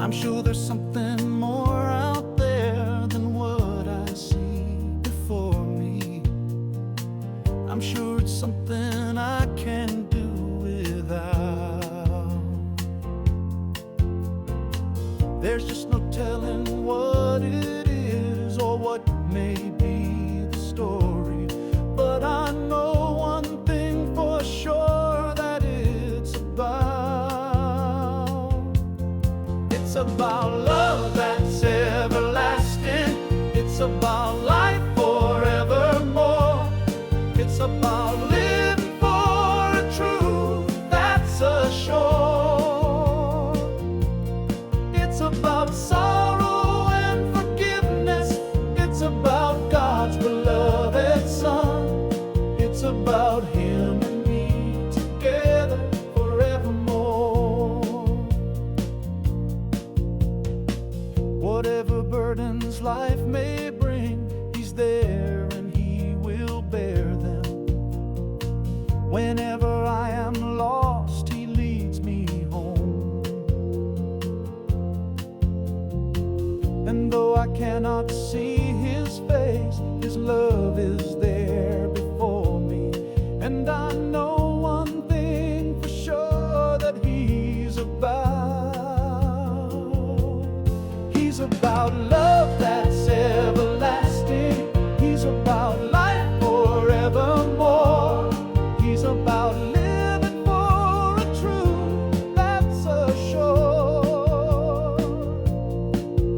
I'm sure there's something more out there than what I see before me. I'm sure it's something I can do without. There's just no telling what it is or what may be the story, but I know one thing for sure, that it's about love that's everlasting. It's about life forevermore. It's about living for a truth that's assured. It's about sorrow and forgiveness. It's about God's beloved Son. It's about Him and me together forevermore. Whatever burdens life may bring, He's there and He will bear them. Whenever I am lost, He leads me home. And though I cannot see His face, His love is there before me. And I know one thing for sure, that He's about love that's everlasting. He's about life forevermore. He's about living for a truth that's assured.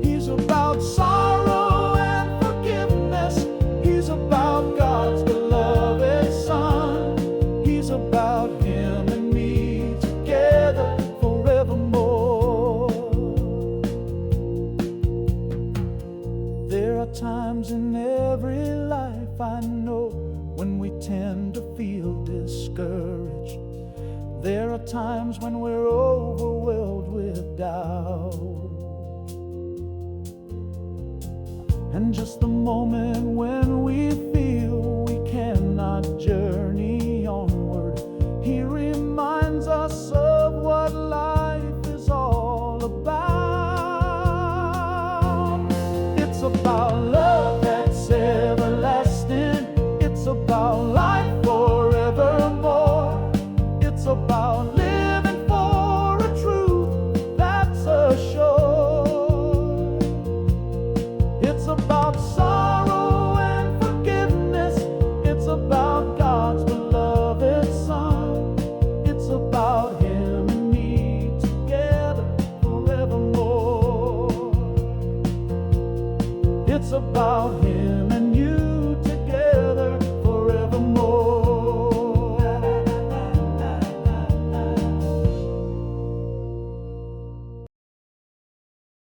He's about sorrow and forgiveness. He's about God's beloved Son. He's about Him and me together forevermore. There are times in every life, I know, when we tend to feel discouraged. There are times when we're overwhelmed with doubt. And just the moment when we feel we cannot journey onward, He reminds us of what life is all about. It's about love that's everlasting. It's about life forevermore. It's about living for a truth that's assured. It's about sorrow and forgiveness. It's about God's beloved Son. It's about Him and me together forevermore. It's about Him